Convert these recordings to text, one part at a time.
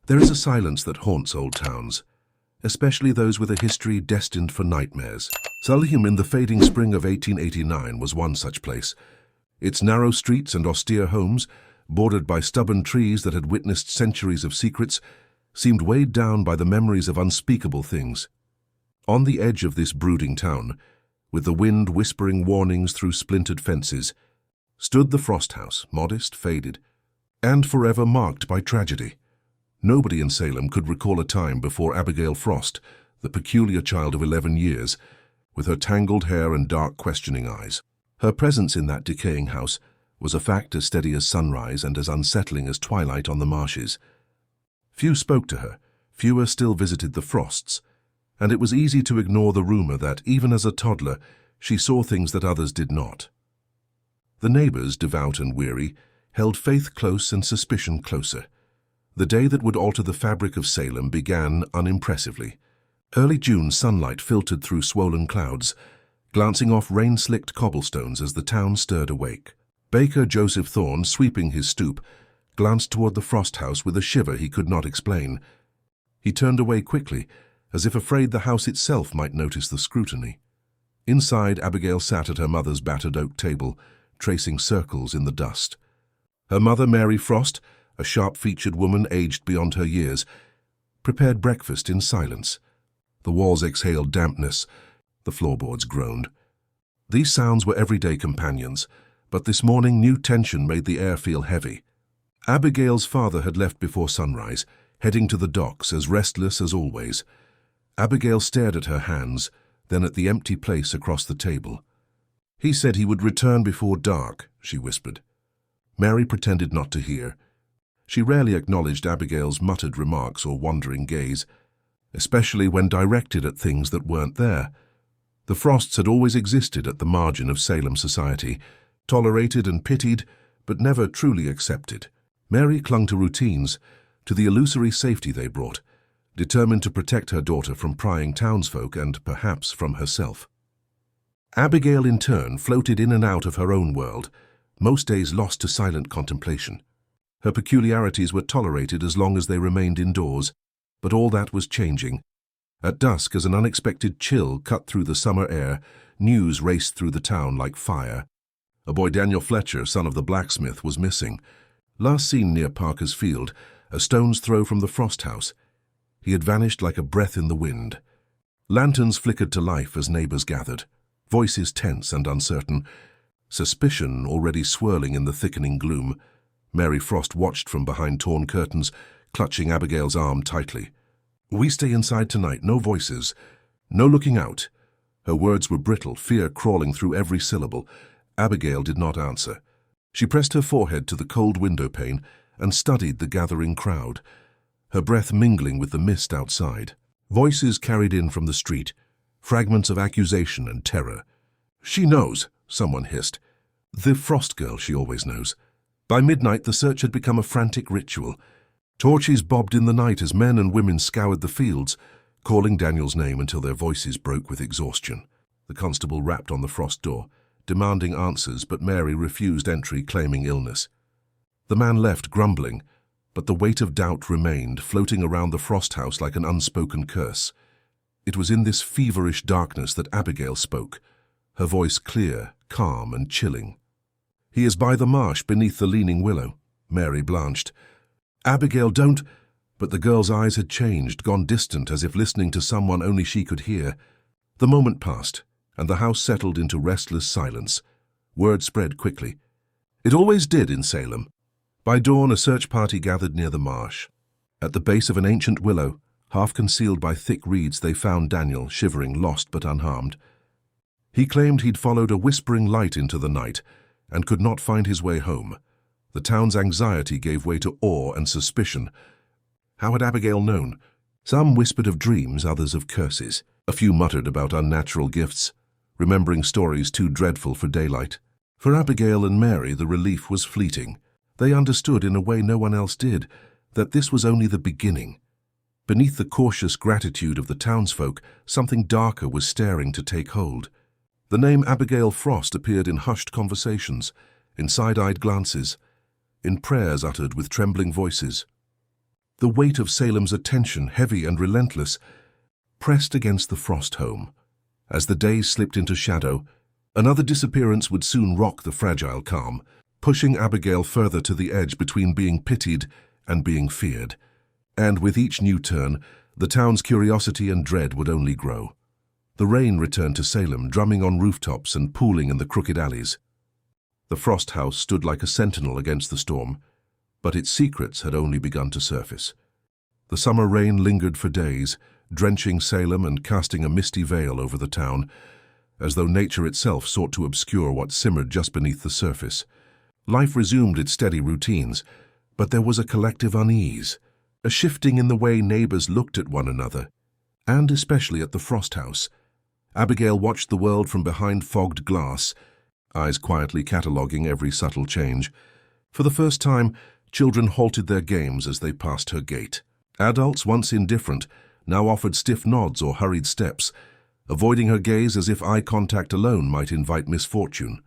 There is a silence that haunts old towns, especially those with a history destined for nightmares. Salem in the fading spring of 1889 was one such place. Its narrow streets and austere homes, bordered by stubborn trees that had witnessed centuries of secrets, seemed weighed down by the memories of unspeakable things. On the edge of this brooding town, with the wind whispering warnings through splintered fences, stood the Frost house, modest, faded, and forever marked by tragedy. Nobody in Salem could recall a time before Abigail Frost, the peculiar child of 11 years, with her tangled hair and dark questioning eyes. Her presence in that decaying house was a fact as steady as sunrise and as unsettling as twilight on the marshes. Few spoke to her, fewer still visited the Frosts, and it was easy to ignore the rumor that, even as a toddler, she saw things that others did not. The neighbors, devout and weary, held faith close and suspicion closer. The day that would alter the fabric of Salem began unimpressively. Early June sunlight filtered through swollen clouds, glancing off rain-slicked cobblestones as the town stirred awake. Baker Joseph Thorne, sweeping his stoop, glanced toward the Frost house with a shiver he could not explain. He turned away quickly, as if afraid the house itself might notice the scrutiny. Inside, Abigail sat at her mother's battered oak table, tracing circles in the dust. Her mother, Mary Frost, a sharp-featured woman aged beyond her years, prepared breakfast in silence. The walls exhaled dampness, the floorboards groaned. These sounds were everyday companions, but this morning new tension made the air feel heavy. Abigail's father had left before sunrise, heading to the docks, as restless as always. Abigail stared at her hands, then at the empty place across the table. "He said he would return before dark," she whispered. Mary pretended not to hear. She rarely acknowledged Abigail's muttered remarks or wandering gaze, especially when directed at things that weren't there. The Frosts had always existed at the margin of Salem society, tolerated and pitied, but never truly accepted. Mary clung to routines, to the illusory safety they brought, determined to protect her daughter from prying townsfolk and perhaps from herself. Abigail, in turn, floated in and out of her own world, most days lost to silent contemplation. Her peculiarities were tolerated as long as they remained indoors, but all that was changing. At dusk, as an unexpected chill cut through the summer air, news raced through the town like fire. A boy, Daniel Fletcher, son of the blacksmith, was missing. Last seen near Parker's Field, a stone's throw from the Frost house. He had vanished like a breath in the wind. Lanterns flickered to life as neighbors gathered, voices tense and uncertain, suspicion already swirling in the thickening gloom. Mary Frost watched from behind torn curtains, clutching Abigail's arm tightly. "We stay inside tonight, no voices, no looking out." Her words were brittle, fear crawling through every syllable. Abigail did not answer. She pressed her forehead to the cold window pane and studied the gathering crowd, her breath mingling with the mist outside. Voices carried in from the street, fragments of accusation and terror. "She knows," someone hissed. "The Frost girl, she always knows." By midnight, the search had become a frantic ritual. Torches bobbed in the night as men and women scoured the fields, calling Daniel's name until their voices broke with exhaustion. The constable rapped on the Frost door, demanding answers, but Mary refused entry, claiming illness. The man left, grumbling, but the weight of doubt remained, floating around the Frost house like an unspoken curse. It was in this feverish darkness that Abigail spoke, her voice clear, calm, and chilling. "He is by the marsh beneath the leaning willow." Mary blanched. "Abigail, don't—" But the girl's eyes had changed, gone distant, as if listening to someone only she could hear. The moment passed, and the house settled into restless silence. Word spread quickly. It always did in Salem. By dawn, a search party gathered near the marsh. At the base of an ancient willow, half concealed by thick reeds, they found Daniel, shivering, lost but unharmed. He claimed he'd followed a whispering light into the night and could not find his way home. The town's anxiety gave way to awe and suspicion. How had Abigail known? Some whispered of dreams, others of curses. A few muttered about unnatural gifts, remembering stories too dreadful for daylight. For Abigail and Mary, the relief was fleeting. They understood, in a way no one else did, that this was only the beginning. Beneath the cautious gratitude of the townsfolk, something darker was staring to take hold. The name Abigail Frost appeared in hushed conversations, in side-eyed glances, in prayers uttered with trembling voices. The weight of Salem's attention, heavy and relentless, pressed against the Frost home. As the days slipped into shadow, another disappearance would soon rock the fragile calm, pushing Abigail further to the edge between being pitied and being feared. And with each new turn, the town's curiosity and dread would only grow. The rain returned to Salem, drumming on rooftops and pooling in the crooked alleys. The Frost house stood like a sentinel against the storm, but its secrets had only begun to surface. The summer rain lingered for days, drenching Salem and casting a misty veil over the town, as though nature itself sought to obscure what simmered just beneath the surface. Life resumed its steady routines, but there was a collective unease, a shifting in the way neighbors looked at one another, and especially at the Frost house. Abigail watched the world from behind fogged glass, eyes quietly cataloguing every subtle change. For the first time, children halted their games as they passed her gate. Adults, once indifferent, now offered stiff nods or hurried steps, avoiding her gaze as if eye contact alone might invite misfortune.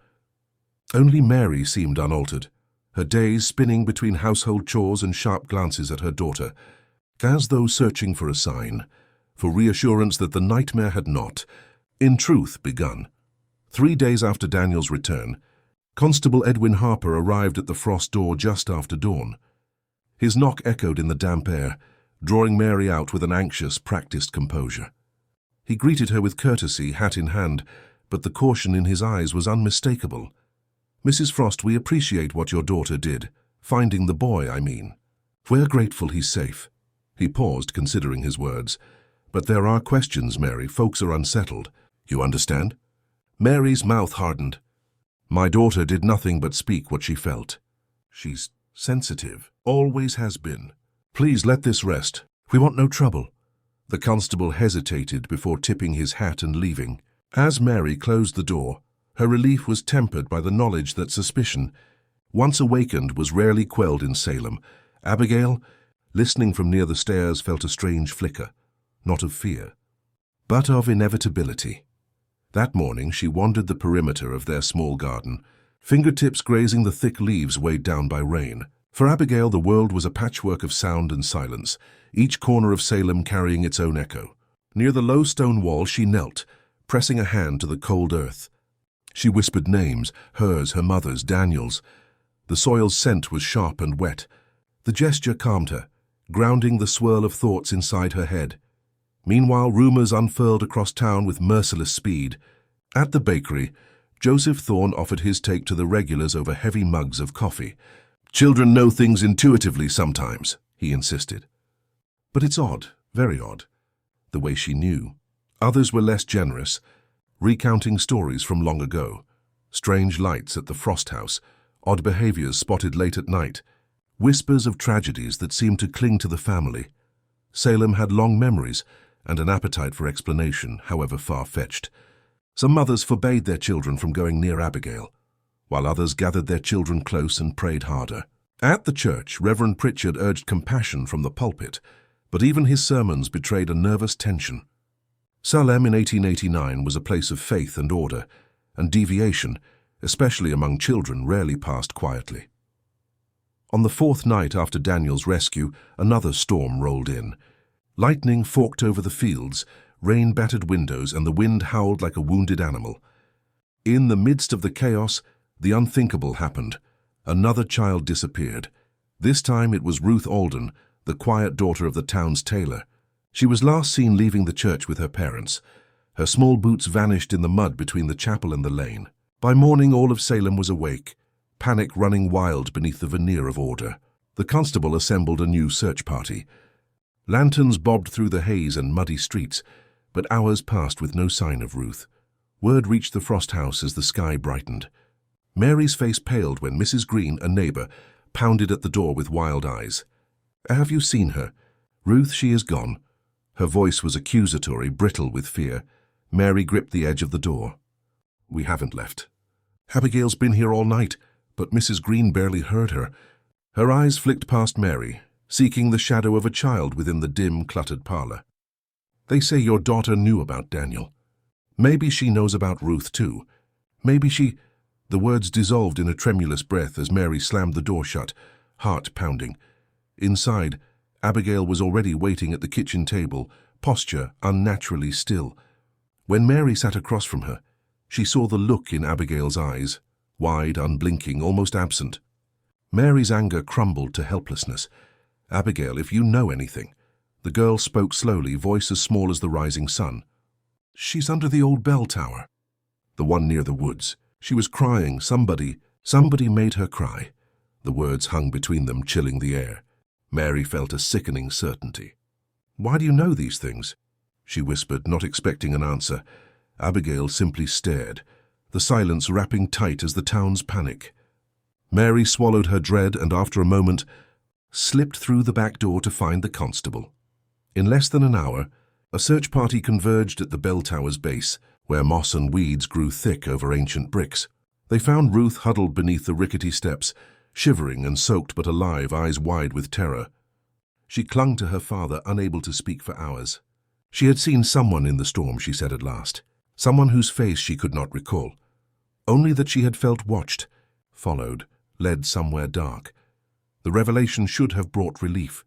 Only Mary seemed unaltered, her days spinning between household chores and sharp glances at her daughter, as though searching for a sign, for reassurance that the nightmare had not, in truth, begun. 3 days after Daniel's return, Constable Edwin Harper arrived at the Frost door just after dawn. His knock echoed in the damp air, drawing Mary out with an anxious, practiced composure. He greeted her with courtesy, hat in hand, but the caution in his eyes was unmistakable. "Mrs. Frost, we appreciate what your daughter did. Finding the boy, I mean. We're grateful he's safe." He paused, considering his words. "But there are questions, Mary. Folks are unsettled. You understand?" Mary's mouth hardened. "My daughter did nothing but speak what she felt. She's sensitive. Always has been. Please let this rest. We want no trouble." The constable hesitated before tipping his hat and leaving. As Mary closed the door, her relief was tempered by the knowledge that suspicion, once awakened, was rarely quelled in Salem. Abigail, listening from near the stairs, felt a strange flicker, not of fear, but of inevitability. That morning she wandered the perimeter of their small garden, fingertips grazing the thick leaves weighed down by rain. For Abigail, the world was a patchwork of sound and silence, each corner of Salem carrying its own echo. Near the low stone wall she knelt, pressing a hand to the cold earth. She whispered names, hers, her mother's, Daniel's. The soil's scent was sharp and wet. The gesture calmed her, grounding the swirl of thoughts inside her head. Meanwhile, rumors unfurled across town with merciless speed. At the bakery, Joseph Thorne offered his take to the regulars over heavy mugs of coffee. "Children know things intuitively sometimes," he insisted. But it's odd, very odd, the way she knew. Others were less generous, recounting stories from long ago. Strange lights at the Frost house, odd behaviors spotted late at night, whispers of tragedies that seemed to cling to the family. Salem had long memories and an appetite for explanation, however far-fetched. Some mothers forbade their children from going near Abigail, while others gathered their children close and prayed harder. At the church, Reverend Pritchard urged compassion from the pulpit, but even his sermons betrayed a nervous tension. Salem in 1889 was a place of faith and order, and deviation, especially among children, rarely passed quietly. On the 4th night after Daniel's rescue, another storm rolled in. Lightning forked over the fields, rain battered windows, and the wind howled like a wounded animal. In the midst of the chaos, the unthinkable happened. Another child disappeared. This time it was Ruth Alden, the quiet daughter of the town's tailor. She was last seen leaving the church with her parents. Her small boots vanished in the mud between the chapel and the lane. By morning, all of Salem was awake, panic running wild beneath the veneer of order. The constable assembled a new search party. Lanterns bobbed through the haze and muddy streets, but hours passed with no sign of Ruth. Word reached the Frost house as the sky brightened. Mary's face paled when Mrs. Green, a neighbor, pounded at the door with wild eyes. "Have you seen her? Ruth, she is gone." Her voice was accusatory, brittle with fear. Mary gripped the edge of the door. "We haven't left. Abigail's been here all night," but Mrs. Green barely heard her. Her eyes flicked past Mary, seeking the shadow of a child within the dim, cluttered parlor. "They say your daughter knew about Daniel. Maybe she knows about Ruth, too. Maybe she—" The words dissolved in a tremulous breath as Mary slammed the door shut, heart pounding. Inside, Abigail was already waiting at the kitchen table, posture unnaturally still. When Mary sat across from her, she saw the look in Abigail's eyes, wide, unblinking, almost absent. Mary's anger crumbled to helplessness. "Abigail, if you know anything." The girl spoke slowly, voice as small as the rising sun. "She's under the old bell tower." "The one near the woods. She was crying. Somebody made her cry." The words hung between them, chilling the air. Mary felt a sickening certainty. "Why do you know these things?" she whispered, not expecting an answer. Abigail simply stared, the silence wrapping tight as the town's panic. Mary swallowed her dread and, after a moment, slipped through the back door to find the constable. In less than an hour, a search party converged at the bell tower's base, where moss and weeds grew thick over ancient bricks. They found Ruth huddled beneath the rickety steps, shivering and soaked but alive, eyes wide with terror. She clung to her father, unable to speak for hours. She had seen someone in the storm, she said at last, someone whose face she could not recall. Only that she had felt watched, followed, led somewhere dark. The revelation should have brought relief.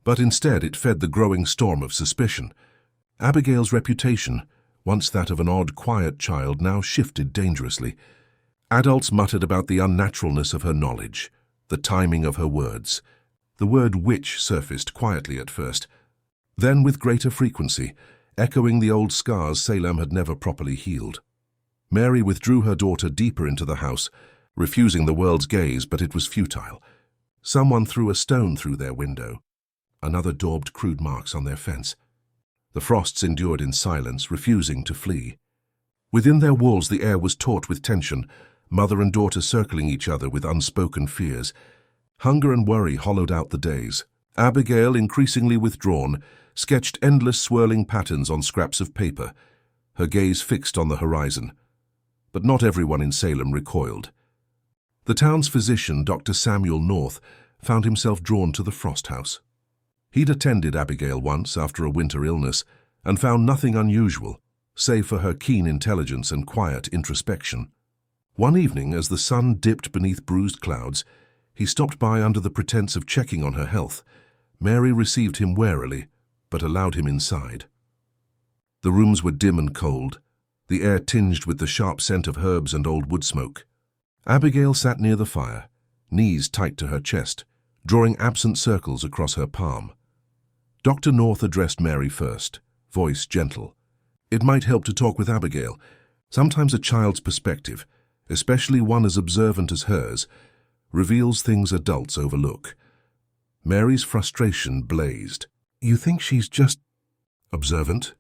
But instead it fed the growing storm of suspicion. Abigail's reputation, once that of an odd, quiet child, now shifted dangerously. Adults muttered about the unnaturalness of her knowledge, the timing of her words. The word witch surfaced quietly at first, then with greater frequency, echoing the old scars Salem had never properly healed. Mary withdrew her daughter deeper into the house, refusing the world's gaze, but it was futile. Someone threw a stone through their window. Another daubed crude marks on their fence. The Frosts endured in silence, refusing to flee. Within their walls the air was taut with tension, mother and daughter circling each other with unspoken fears. Hunger and worry hollowed out the days. Abigail, increasingly withdrawn, sketched endless swirling patterns on scraps of paper, her gaze fixed on the horizon. But not everyone in Salem recoiled. The town's physician, Dr. Samuel North, found himself drawn to the Frost house. He'd attended Abigail once after a winter illness and found nothing unusual, save for her keen intelligence and quiet introspection. One evening, as the sun dipped beneath bruised clouds, he stopped by under the pretense of checking on her health. Mary received him warily, but allowed him inside. The rooms were dim and cold, the air tinged with the sharp scent of herbs and old wood smoke. Abigail sat near the fire, knees tight to her chest, drawing absent circles across her palm. Dr. North addressed Mary first, voice gentle. It might help to talk with Abigail. Sometimes a child's perspective, especially one as observant as hers, reveals things adults overlook. Mary's frustration blazed. "You think she's just observant?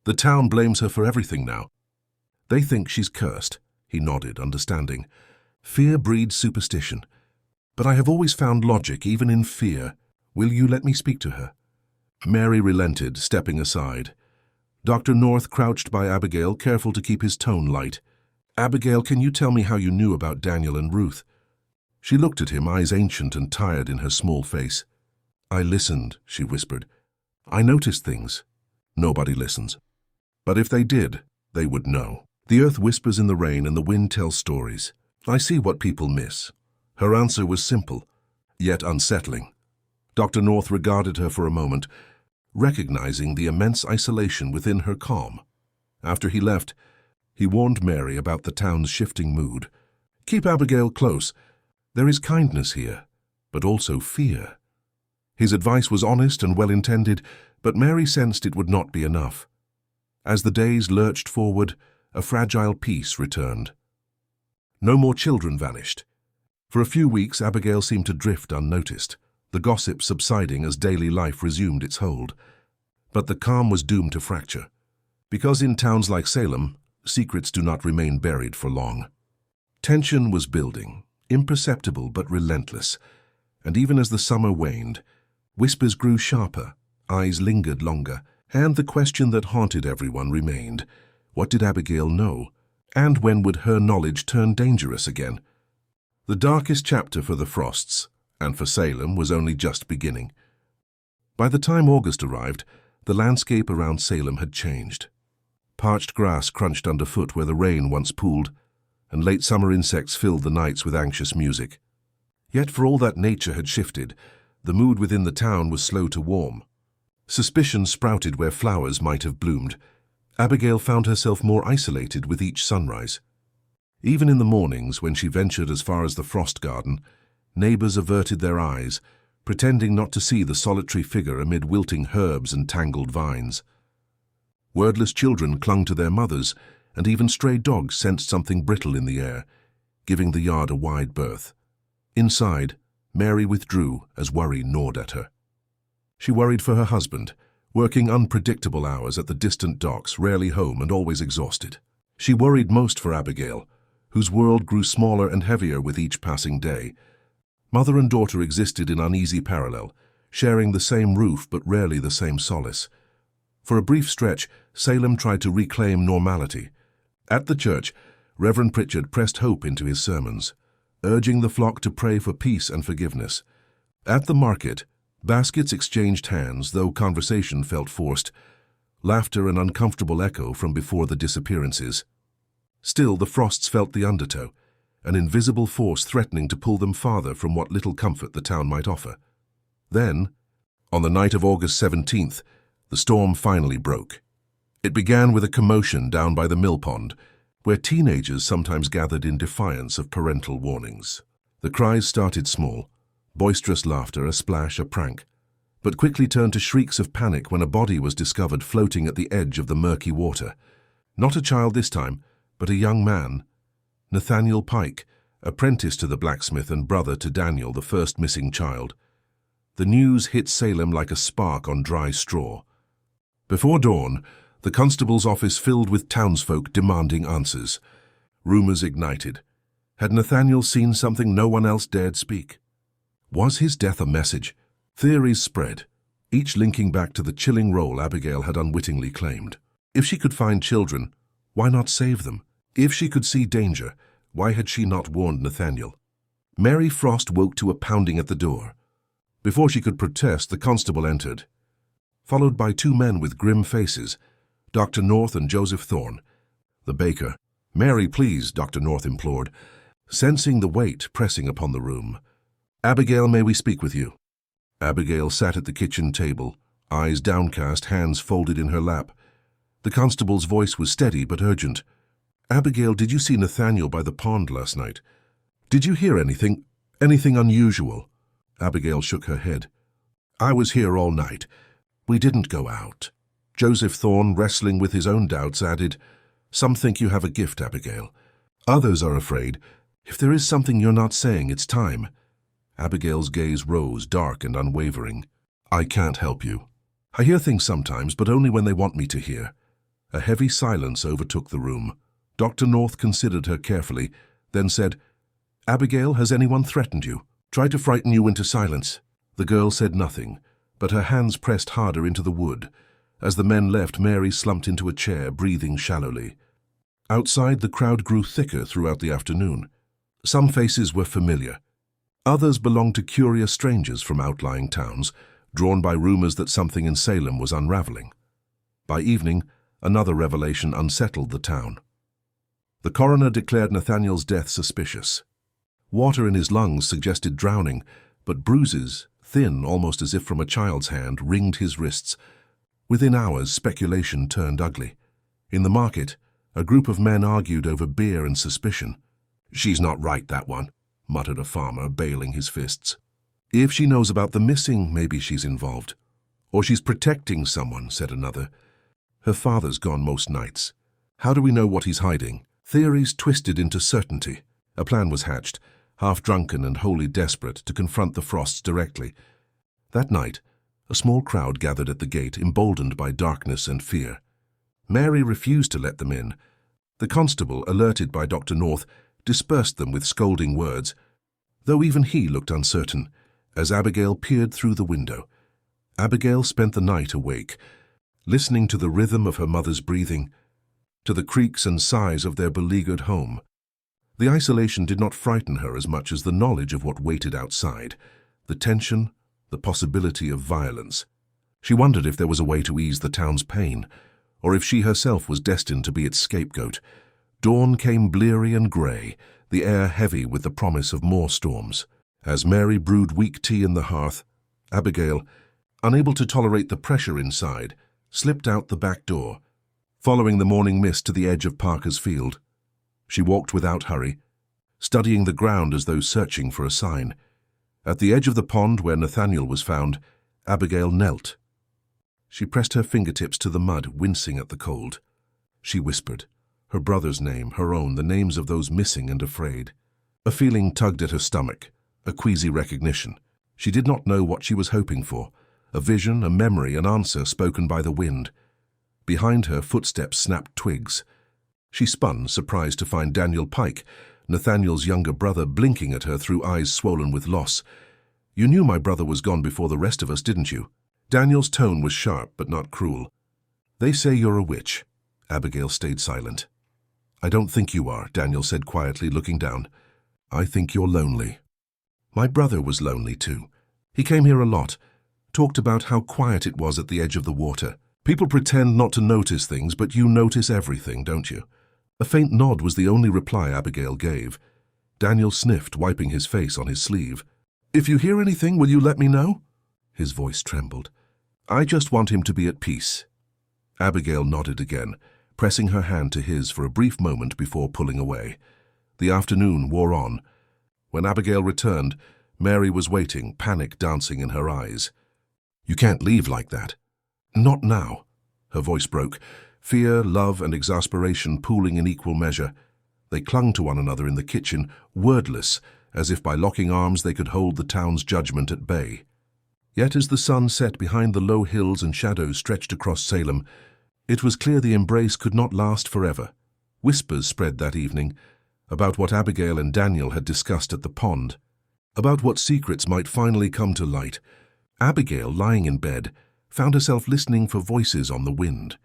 The town blames her for everything now. They think she's cursed." He nodded, understanding. "Fear breeds superstition. But I have always found logic even in fear. Will you let me speak to her?" Mary relented, stepping aside. Dr. North crouched by Abigail, careful to keep his tone light. "Abigail, can you tell me how you knew about Daniel and Ruth?" She looked at him, eyes ancient and tired in her small face. "I listened," she whispered. "I noticed things. Nobody listens. But if they did, they would know. The earth whispers in the rain and the wind tells stories. I see what people miss." Her answer was simple, yet unsettling. Dr. North regarded her for a moment, recognizing the immense isolation within her calm. After he left, he warned Mary about the town's shifting mood. "Keep Abigail close. There is kindness here, but also fear." His advice was honest and well-intended, but Mary sensed it would not be enough. As the days lurched forward, a fragile peace returned. No more children vanished. For a few weeks, Abigail seemed to drift unnoticed, the gossip subsiding as daily life resumed its hold. But the calm was doomed to fracture, because in towns like Salem, secrets do not remain buried for long. Tension was building, imperceptible but relentless, and even as the summer waned, whispers grew sharper, eyes lingered longer, and the question that haunted everyone remained: what did Abigail know, and when would her knowledge turn dangerous again? The darkest chapter for the Frosts, and for Salem, was only just beginning. By the time August arrived, the landscape around Salem had changed. Parched grass crunched underfoot where the rain once pooled, and late summer insects filled the nights with anxious music. Yet for all that nature had shifted, the mood within the town was slow to warm. Suspicion sprouted where flowers might have bloomed. Abigail found herself more isolated with each sunrise. Even in the mornings, when she ventured as far as the frost garden, neighbors averted their eyes, pretending not to see the solitary figure amid wilting herbs and tangled vines. Wordless children clung to their mothers, and even stray dogs sensed something brittle in the air, giving the yard a wide berth. Inside, Mary withdrew as worry gnawed at her. She worried for her husband, working unpredictable hours at the distant docks, rarely home and always exhausted. She worried most for Abigail, whose world grew smaller and heavier with each passing day. Mother and daughter existed in uneasy parallel, sharing the same roof but rarely the same solace. For a brief stretch, Salem tried to reclaim normality. At the church, Reverend Pritchard pressed hope into his sermons, urging the flock to pray for peace and forgiveness. At the market, baskets exchanged hands, though conversation felt forced, laughter an uncomfortable echo from before the disappearances. Still, the Frosts felt the undertow, an invisible force threatening to pull them farther from what little comfort the town might offer. Then, on the night of August 17th, the storm finally broke. It began with a commotion down by the mill pond, where teenagers sometimes gathered in defiance of parental warnings. The cries started small, boisterous laughter, a splash, a prank, but quickly turned to shrieks of panic when a body was discovered floating at the edge of the murky water. Not a child this time, but a young man, Nathaniel Pike, apprentice to the blacksmith and brother to Daniel, the first missing child. The news hit Salem like a spark on dry straw. Before dawn, the constable's office filled with townsfolk demanding answers. Rumors ignited. Had Nathaniel seen something no one else dared speak? Was his death a message? Theories spread, each linking back to the chilling role Abigail had unwittingly claimed. If she could find children, why not save them? If she could see danger, why had she not warned Nathaniel? Mary Frost woke to a pounding at the door. Before she could protest, the constable entered, followed by two men with grim faces, Dr. North and Joseph Thorne, the baker. "Mary, please," Dr. North implored, sensing the weight pressing upon the room. "Abigail, may we speak with you?" Abigail sat at the kitchen table, eyes downcast, hands folded in her lap. The constable's voice was steady but urgent. "Abigail, did you see Nathaniel by the pond last night? Did you hear anything unusual?" Abigail shook her head. "I was here all night. We didn't go out." Joseph Thorne, wrestling with his own doubts, added, "Some think you have a gift, Abigail. Others are afraid. If there is something you're not saying, it's time." Abigail's gaze rose, dark and unwavering. "I can't help you. I hear things sometimes, but only when they want me to hear." A heavy silence overtook the room. Dr. North considered her carefully, then said, "Abigail, has anyone threatened you? Tried to frighten you into silence?" The girl said nothing, but her hands pressed harder into the wood. As the men left, Mary slumped into a chair, breathing shallowly. Outside, the crowd grew thicker throughout the afternoon. Some faces were familiar. Others belonged to curious strangers from outlying towns, drawn by rumors that something in Salem was unraveling. By evening, another revelation unsettled the town. The coroner declared Nathaniel's death suspicious. Water in his lungs suggested drowning, but bruises, thin almost as if from a child's hand, ringed his wrists. Within hours, speculation turned ugly. In the market, a group of men argued over beer and suspicion. "She's not right, that one," muttered a farmer, bailing his fists. "If she knows about the missing, maybe she's involved. Or she's protecting someone," said another. "Her father's gone most nights. How do we know what he's hiding?" Theories twisted into certainty. A plan was hatched, half-drunken and wholly desperate, to confront the Frosts directly. That night, a small crowd gathered at the gate, emboldened by darkness and fear. Mary refused to let them in. The constable, alerted by Dr. North, dispersed them with scolding words, though even he looked uncertain, as Abigail peered through the window. Abigail spent the night awake, listening to the rhythm of her mother's breathing, to the creaks and sighs of their beleaguered home. The isolation did not frighten her as much as the knowledge of what waited outside, the tension, the possibility of violence. She wondered if there was a way to ease the town's pain, or if she herself was destined to be its scapegoat. Dawn came bleary and grey, the air heavy with the promise of more storms. As Mary brewed weak tea in the hearth, Abigail, unable to tolerate the pressure inside, slipped out the back door, following the morning mist to the edge of Parker's Field. She walked without hurry, studying the ground as though searching for a sign. At the edge of the pond where Nathaniel was found, Abigail knelt. She pressed her fingertips to the mud, wincing at the cold. She whispered, her brother's name, her own, the names of those missing and afraid. A feeling tugged at her stomach, a queasy recognition. She did not know what she was hoping for. A vision, a memory, an answer spoken by the wind. Behind her, footsteps snapped twigs. She spun, surprised to find Daniel Pike, Nathaniel's younger brother, blinking at her through eyes swollen with loss. "You knew my brother was gone before the rest of us, didn't you?" Daniel's tone was sharp but not cruel. "They say you're a witch." Abigail stayed silent. "I don't think you are," Daniel said quietly, looking down. "I think you're lonely." "My brother was lonely too. He came here a lot, talked about how quiet it was at the edge of the water. People pretend not to notice things, but you notice everything, don't you?" A faint nod was the only reply Abigail gave. Daniel sniffed, wiping his face on his sleeve. "If you hear anything, will you let me know?" His voice trembled. "I just want him to be at peace." Abigail nodded again, pressing her hand to his for a brief moment before pulling away. The afternoon wore on. When Abigail returned, Mary was waiting, panic dancing in her eyes. "You can't leave like that." "Not now." Her voice broke, fear, love, and exasperation pooling in equal measure. They clung to one another in the kitchen, wordless, as if by locking arms they could hold the town's judgment at bay. Yet as the sun set behind the low hills and shadows stretched across Salem, it was clear the embrace could not last forever. Whispers spread that evening about what Abigail and Daniel had discussed at the pond, about what secrets might finally come to light. Abigail, lying in bed, found herself listening for voices on the wind.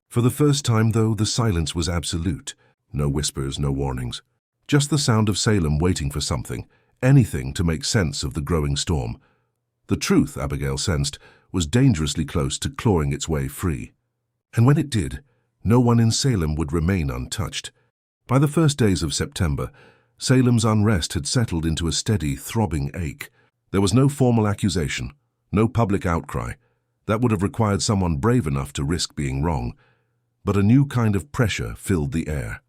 For the first time, though, the silence was absolute. No whispers, no warnings. Just the sound of Salem waiting for something, anything to make sense of the growing storm. The truth, Abigail sensed, was dangerously close to clawing its way free. And when it did, no one in Salem would remain untouched. By the first days of September, Salem's unrest had settled into a steady, throbbing ache. There was no formal accusation, no public outcry. That would have required someone brave enough to risk being wrong. But a new kind of pressure filled the air.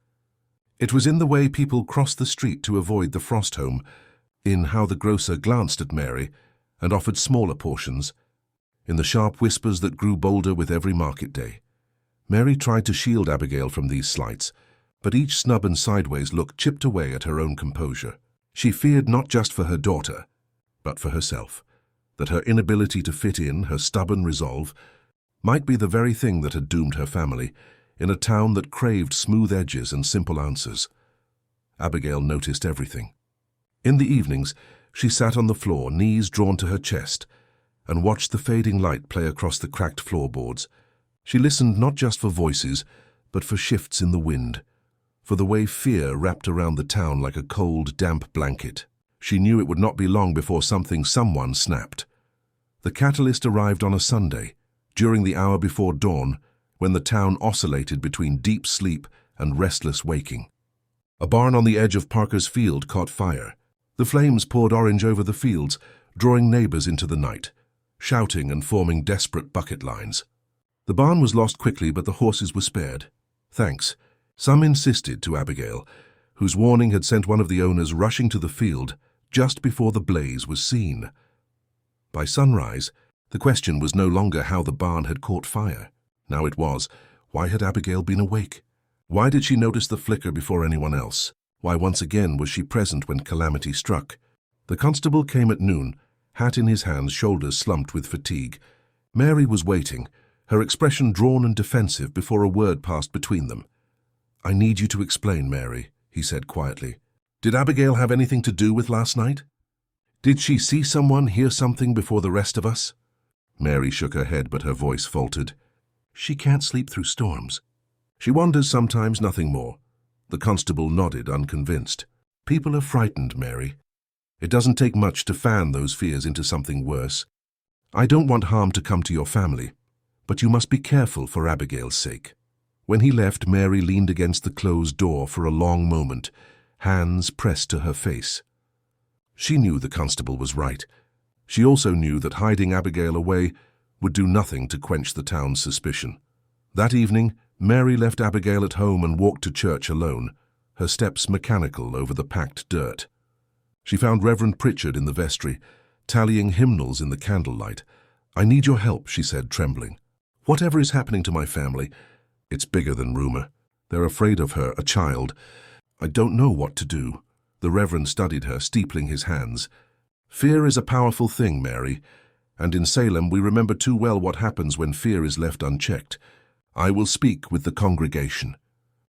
It was in the way people crossed the street to avoid the frost home, in how the grocer glanced at Mary and offered smaller portions, in the sharp whispers that grew bolder with every market day. Mary tried to shield Abigail from these slights, but each snub and sideways look chipped away at her own composure. She feared not just for her daughter, but for herself, that her inability to fit in, her stubborn resolve, might be the very thing that had doomed her family, in a town that craved smooth edges and simple answers. Abigail noticed everything. In the evenings, she sat on the floor, knees drawn to her chest, and watched the fading light play across the cracked floorboards. She listened not just for voices, but for shifts in the wind, for the way fear wrapped around the town like a cold, damp blanket. She knew it would not be long before someone snapped. The catalyst arrived on a Sunday, during the hour before dawn, when the town oscillated between deep sleep and restless waking. A barn on the edge of Parker's Field caught fire. The flames poured orange over the fields, drawing neighbors into the night, shouting and forming desperate bucket lines. The barn was lost quickly, but the horses were spared. Thanks. Some insisted to Abigail, whose warning had sent one of the owners rushing to the field just before the blaze was seen. By sunrise, the question was no longer how the barn had caught fire. Now it was, why had Abigail been awake? Why did she notice the flicker before anyone else? Why once again was she present when calamity struck? The constable came at noon, hat in his hands, shoulders slumped with fatigue. Mary was waiting, her expression drawn and defensive before a word passed between them. "I need you to explain, Mary," he said quietly. "Did Abigail have anything to do with last night? Did she see someone, hear something before the rest of us?" Mary shook her head, but her voice faltered. "She can't sleep through storms. She wanders sometimes, nothing more." The constable nodded, unconvinced. "People are frightened, Mary. It doesn't take much to fan those fears into something worse. I don't want harm to come to your family, but you must be careful for Abigail's sake." When he left, Mary leaned against the closed door for a long moment, hands pressed to her face. She knew the constable was right. She also knew that hiding Abigail away would do nothing to quench the town's suspicion. That evening, Mary left Abigail at home and walked to church alone, her steps mechanical over the packed dirt. She found Reverend Pritchard in the vestry, tallying hymnals in the candlelight. "I need your help," she said, trembling. "Whatever is happening to my family, it's bigger than rumor. They're afraid of her, a child. I don't know what to do." The Reverend studied her, steepling his hands. "Fear is a powerful thing, Mary, and in Salem we remember too well what happens when fear is left unchecked. I will speak with the congregation.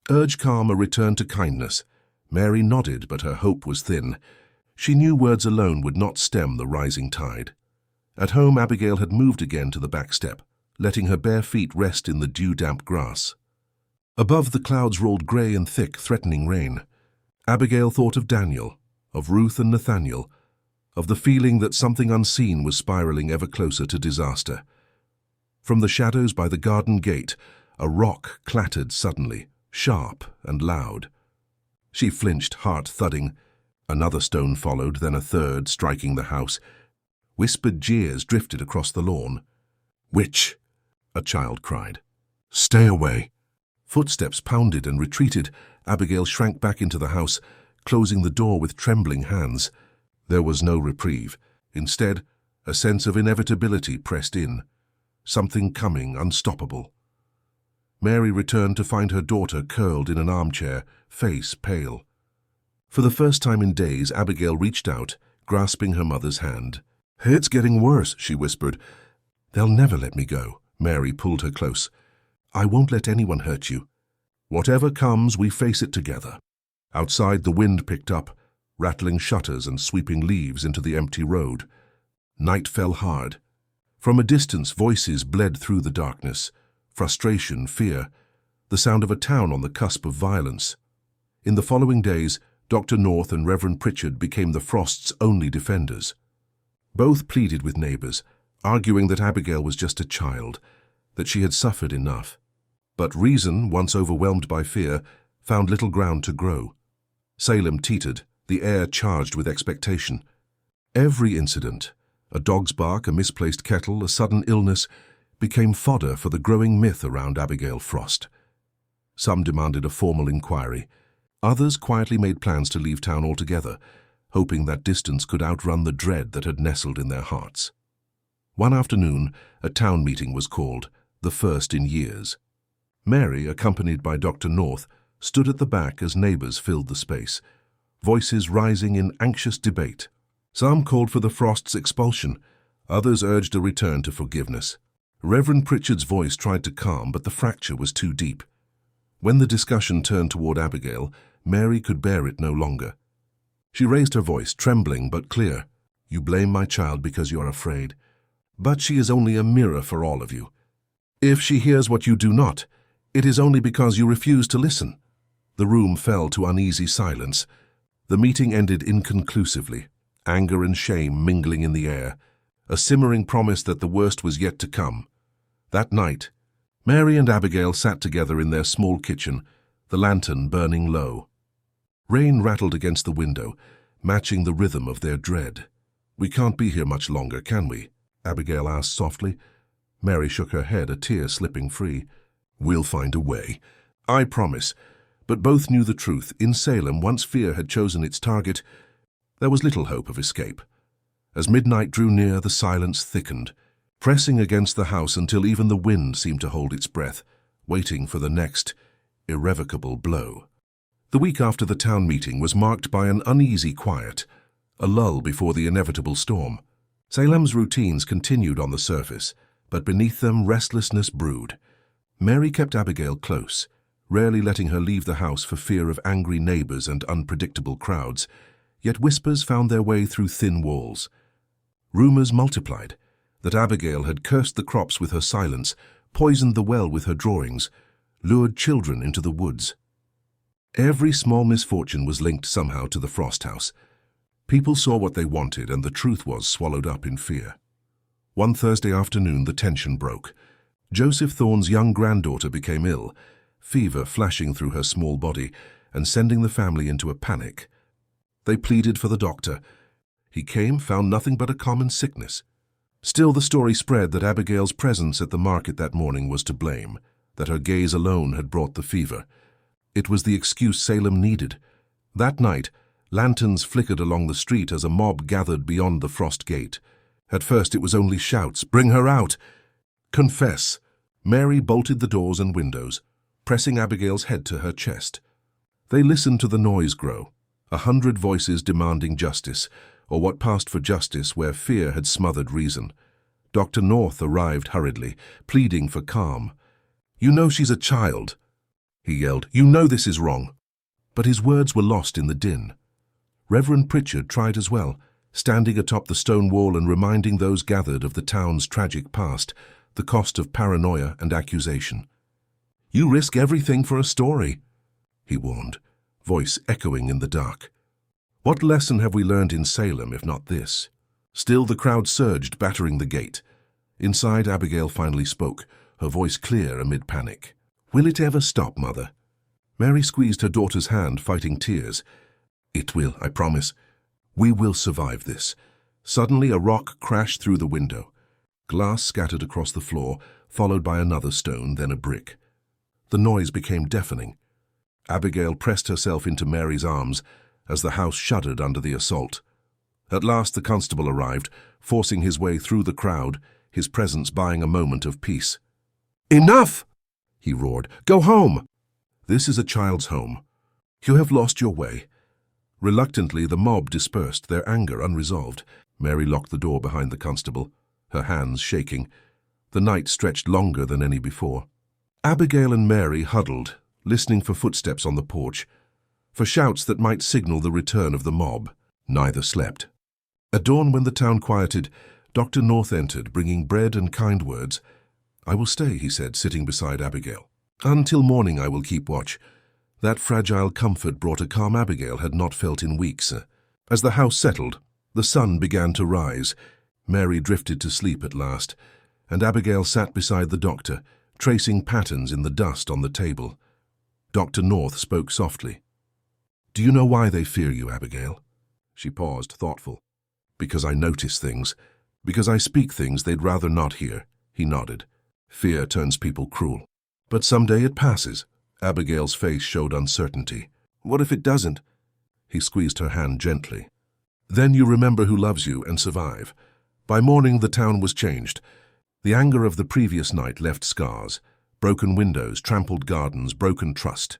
Urge calm, a return to kindness." Mary nodded, but her hope was thin. She knew words alone would not stem the rising tide. At home, Abigail had moved again to the back step, letting her bare feet rest in the dew-damp grass. Above, the clouds rolled grey and thick, threatening rain. Abigail thought of Daniel, of Ruth and Nathaniel, of the feeling that something unseen was spiraling ever closer to disaster. From the shadows by the garden gate, a rock clattered suddenly, sharp and loud. She flinched, heart thudding. Another stone followed, then a third, striking the house. Whispered jeers drifted across the lawn. "Witch!" a child cried. "Stay away!" Footsteps pounded and retreated. Abigail shrank back into the house, closing the door with trembling hands. There was no reprieve. Instead, a sense of inevitability pressed in. Something coming, unstoppable. Mary returned to find her daughter curled in an armchair, face pale. For the first time in days, Abigail reached out, grasping her mother's hand. "It's getting worse," she whispered. "They'll never let me go." Mary pulled her close. "I won't let anyone hurt you. Whatever comes, we face it together." Outside, the wind picked up, rattling shutters and sweeping leaves into the empty road. Night fell hard. From a distance, voices bled through the darkness. Frustration, fear, the sound of a town on the cusp of violence. In the following days, Dr. North and Reverend Pritchard became the Frosts' only defenders. Both pleaded with neighbors, arguing that Abigail was just a child, that she had suffered enough. But reason, once overwhelmed by fear, found little ground to grow. Salem teetered, the air charged with expectation. Every incident, a dog's bark, a misplaced kettle, a sudden illness, became fodder for the growing myth around Abigail Frost. Some demanded a formal inquiry. Others quietly made plans to leave town altogether, hoping that distance could outrun the dread that had nestled in their hearts. One afternoon, a town meeting was called, the first in years. Mary, accompanied by Dr. North, stood at the back as neighbors filled the space, voices rising in anxious debate. Some called for the Frosts' expulsion, others urged a return to forgiveness. Reverend Pritchard's voice tried to calm, but the fracture was too deep. When the discussion turned toward Abigail, Mary could bear it no longer. She raised her voice, trembling but clear. "You blame my child because you are afraid. But she is only a mirror for all of you. If she hears what you do not, it is only because you refuse to listen." The room fell to uneasy silence. The meeting ended inconclusively, anger and shame mingling in the air, a simmering promise that the worst was yet to come. That night, Mary and Abigail sat together in their small kitchen, the lantern burning low. Rain rattled against the window, matching the rhythm of their dread. "We can't be here much longer, can we?" Abigail asked softly. Mary shook her head, a tear slipping free. "We'll find a way, I promise." But both knew the truth. In Salem, once fear had chosen its target, there was little hope of escape. As midnight drew near, the silence thickened, pressing against the house until even the wind seemed to hold its breath, waiting for the next irrevocable blow. The week after the town meeting was marked by an uneasy quiet, a lull before the inevitable storm. Salem's routines continued on the surface, but beneath them restlessness brewed. Mary kept Abigail close, rarely letting her leave the house for fear of angry neighbors and unpredictable crowds, yet whispers found their way through thin walls. Rumors multiplied, that Abigail had cursed the crops with her silence, poisoned the well with her drawings, lured children into the woods. Every small misfortune was linked somehow to the Frost house. People saw what they wanted, and the truth was swallowed up in fear. One Thursday afternoon, the tension broke. Joseph Thorne's young granddaughter became ill, fever flashing through her small body and sending the family into a panic. They pleaded for the doctor. He came, found nothing but a common sickness. Still, the story spread that Abigail's presence at the market that morning was to blame, that her gaze alone had brought the fever. It was the excuse Salem needed. That night, lanterns flickered along the street as a mob gathered beyond the frost gate. At first it was only shouts, "Bring her out!" "Confess!" Mary bolted the doors and windows, pressing Abigail's head to her chest. They listened to the noise grow, 100 voices demanding justice, or what passed for justice where fear had smothered reason. Dr. North arrived hurriedly, pleading for calm. "You know she's a child," he yelled. "You know this is wrong." But his words were lost in the din. Reverend Pritchard tried as well, standing atop the stone wall and reminding those gathered of the town's tragic past, the cost of paranoia and accusation. "You risk everything for a story," he warned, voice echoing in the dark. What lesson have we learned in Salem, if not this? Still, the crowd surged, battering the gate. Inside, Abigail finally spoke, her voice clear amid panic. "Will it ever stop, Mother?" Mary squeezed her daughter's hand, fighting tears. "It will, I promise. We will survive this." Suddenly, a rock crashed through the window. Glass scattered across the floor, followed by another stone, then a brick. The noise became deafening. Abigail pressed herself into Mary's arms as the house shuddered under the assault. At last the constable arrived, forcing his way through the crowd, his presence buying a moment of peace. "Enough!" he roared. "Go home!" "This is a child's home. You have lost your way." Reluctantly, the mob dispersed, their anger unresolved. Mary locked the door behind the constable, her hands shaking. The night stretched longer than any before. Abigail and Mary huddled, listening for footsteps on the porch, for shouts that might signal the return of the mob. Neither slept. At dawn, when the town quieted, Dr. North entered, bringing bread and kind words. "I will stay," he said, sitting beside Abigail. "Until morning I will keep watch." That fragile comfort brought a calm Abigail had not felt in weeks. As the house settled, the sun began to rise. Mary drifted to sleep at last, and Abigail sat beside the doctor, tracing patterns in the dust on the table. Dr. North spoke softly. "Do you know why they fear you, Abigail?" She paused, thoughtful. "Because I notice things. Because I speak things they'd rather not hear." He nodded. "Fear turns people cruel. But someday it passes." Abigail's face showed uncertainty. "What if it doesn't?" He squeezed her hand gently. "Then you remember who loves you and survive." By morning the town was changed. The anger of the previous night left scars. Broken windows, trampled gardens, broken trust.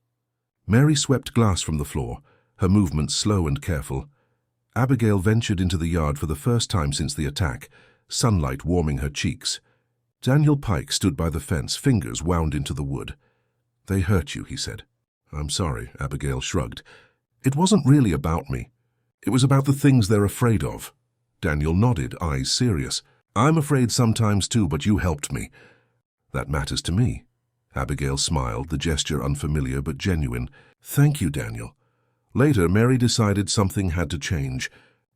Mary swept glass from the floor, her movements slow and careful. Abigail ventured into the yard for the first time since the attack, sunlight warming her cheeks. Daniel Pike stood by the fence, fingers wound into the wood. "They hurt you," he said. "I'm sorry," Abigail shrugged. "It wasn't really about me. It was about the things they're afraid of." Daniel nodded, eyes serious. "I'm afraid sometimes too, but you helped me." "That matters to me." Abigail smiled, the gesture unfamiliar but genuine. "Thank you, Daniel." Later, Mary decided something had to change.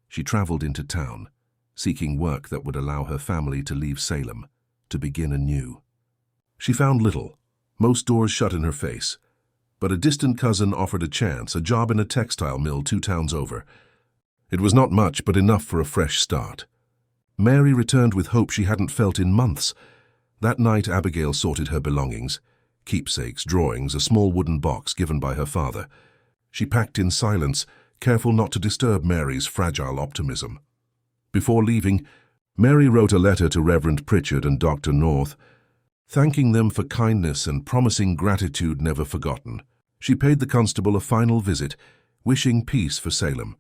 She traveled into town, seeking work that would allow her family to leave Salem, to begin anew. She found little. Most doors shut in her face. But a distant cousin offered a chance, a job in a textile mill 2 towns over. It was not much, but enough for a fresh start. Mary returned with hope she hadn't felt in months. That night, Abigail sorted her belongings. Keepsakes, drawings, a small wooden box given by her father. She packed in silence, careful not to disturb Mary's fragile optimism. Before leaving, Mary wrote a letter to Reverend Pritchard and Dr. North, thanking them for kindness and promising gratitude never forgotten. She paid the constable a final visit, wishing peace for Salem.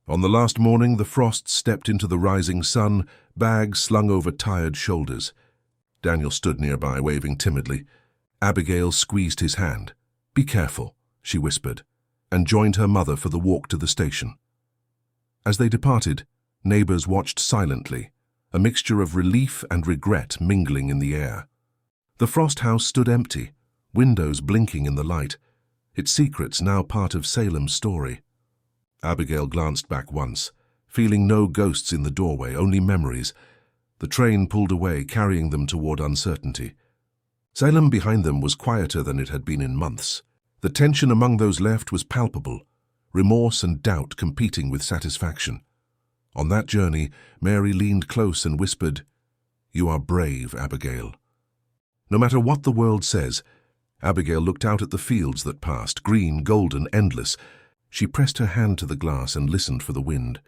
On the last morning, the frost stepped into the rising sun, bags slung over tired shoulders. Daniel stood nearby, waving timidly. Abigail squeezed his hand. "Be careful," she whispered, and joined her mother for the walk to the station. As they departed, neighbors watched silently, a mixture of relief and regret mingling in the air. The Frost house stood empty, windows blinking in the light, its secrets now part of Salem's story. Abigail glanced back once, feeling no ghosts in the doorway, only memories. The train pulled away, carrying them toward uncertainty. Salem behind them was quieter than it had been in months. The tension among those left was palpable, remorse and doubt competing with satisfaction. On that journey, Mary leaned close and whispered, "You are brave, Abigail." No matter what the world says, Abigail looked out at the fields that passed, green, golden, endless. She pressed her hand to the glass and listened for the wind.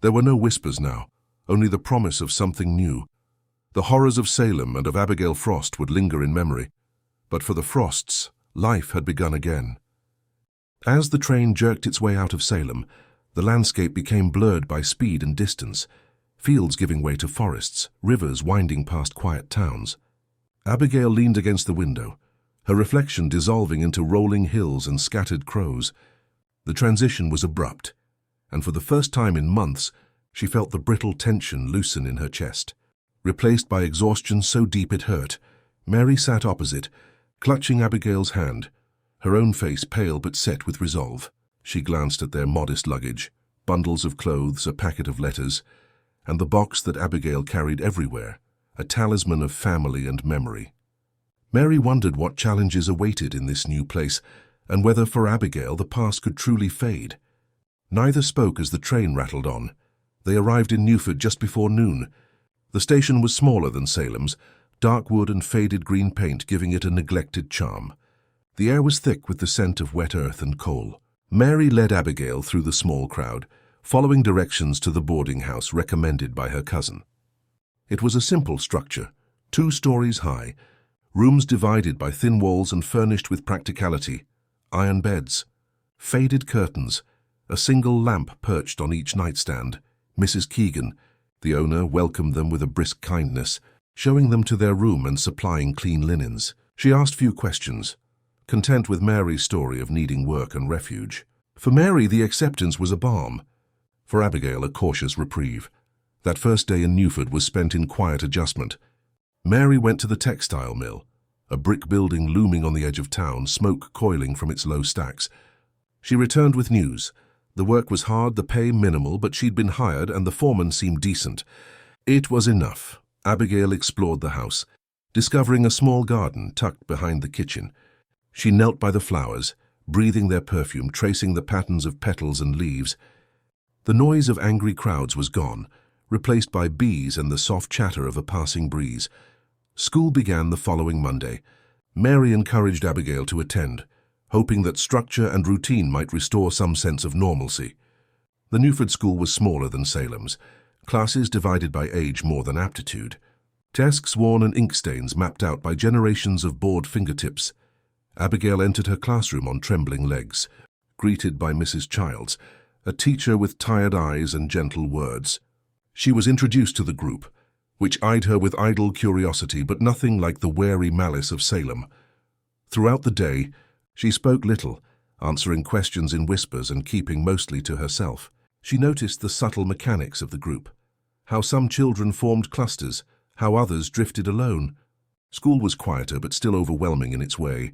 There were no whispers now, only the promise of something new. The horrors of Salem and of Abigail Frost would linger in memory, but for the Frosts, life had begun again. As the train jerked its way out of Salem, the landscape became blurred by speed and distance, fields giving way to forests, rivers winding past quiet towns. Abigail leaned against the window, her reflection dissolving into rolling hills and scattered crows. The transition was abrupt, and for the first time in months, she felt the brittle tension loosen in her chest. Replaced by exhaustion so deep it hurt, Mary sat opposite, clutching Abigail's hand, her own face pale but set with resolve. She glanced at their modest luggage, bundles of clothes, a packet of letters, and the box that Abigail carried everywhere, a talisman of family and memory. Mary wondered what challenges awaited in this new place, and whether for Abigail the past could truly fade. Neither spoke as the train rattled on. They arrived in Newford just before noon. The station was smaller than Salem's, dark wood and faded green paint giving it a neglected charm. The air was thick with the scent of wet earth and coal. Mary led Abigail through the small crowd, following directions to the boarding house recommended by her cousin. It was a simple structure, 2 stories high, rooms divided by thin walls and furnished with practicality, iron beds, faded curtains, a single lamp perched on each nightstand. Mrs. Keegan, the owner, welcomed them with a brisk kindness, showing them to their room and supplying clean linens. She asked few questions, content with Mary's story of needing work and refuge. For Mary, the acceptance was a balm. For Abigail, a cautious reprieve. That first day in Newford was spent in quiet adjustment. Mary went to the textile mill, a brick building looming on the edge of town, smoke coiling from its low stacks. She returned with news. The work was hard, the pay minimal, but she'd been hired and the foreman seemed decent. It was enough. Abigail explored the house, discovering a small garden tucked behind the kitchen. She knelt by the flowers, breathing their perfume, tracing the patterns of petals and leaves. The noise of angry crowds was gone, replaced by bees and the soft chatter of a passing breeze. School began the following Monday. Mary encouraged Abigail to attend, hoping that structure and routine might restore some sense of normalcy. The Newford school was smaller than Salem's, classes divided by age more than aptitude. Desks worn and ink stains mapped out by generations of bored fingertips. Abigail entered her classroom on trembling legs, greeted by Mrs. Childs, a teacher with tired eyes and gentle words. She was introduced to the group, which eyed her with idle curiosity but nothing like the wary malice of Salem. Throughout the day, she spoke little, answering questions in whispers and keeping mostly to herself. She noticed the subtle mechanics of the group, how some children formed clusters, how others drifted alone. School was quieter but still overwhelming in its way.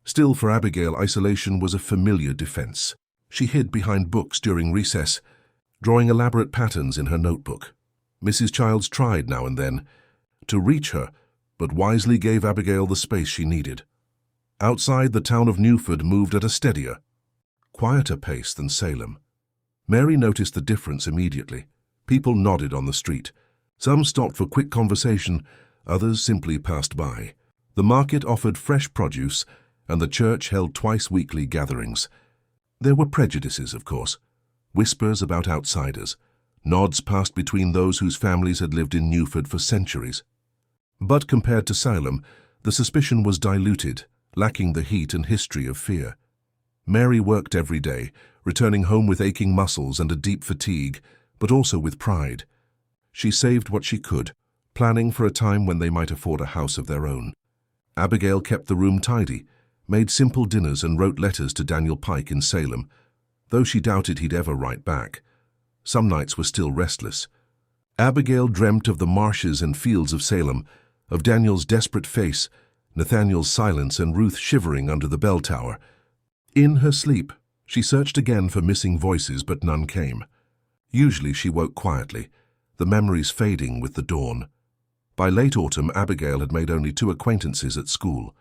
Still, for Abigail, isolation was a familiar defense. She hid behind books during recess, drawing elaborate patterns in her notebook. Mrs. Childs tried now and then to reach her, but wisely gave Abigail the space she needed. Outside, the town of Newford moved at a steadier, quieter pace than Salem. Mary noticed the difference immediately. People nodded on the street. Some stopped for quick conversation, others simply passed by. The market offered fresh produce, and the church held twice-weekly gatherings. There were prejudices, of course, whispers about outsiders, nods passed between those whose families had lived in Newford for centuries. But compared to Salem, the suspicion was diluted, lacking the heat and history of fear. Mary worked every day, returning home with aching muscles and a deep fatigue, but also with pride. She saved what she could, planning for a time when they might afford a house of their own. Abigail kept the room tidy, made simple dinners and wrote letters to Daniel Pike in Salem, though she doubted he'd ever write back. Some nights were still restless. Abigail dreamt of the marshes and fields of Salem, of Daniel's desperate face, Nathaniel's silence, and Ruth shivering under the bell tower. In her sleep, she searched again for missing voices, but none came. Usually she woke quietly, the memories fading with the dawn. By late autumn, Abigail had made only 2 acquaintances at school.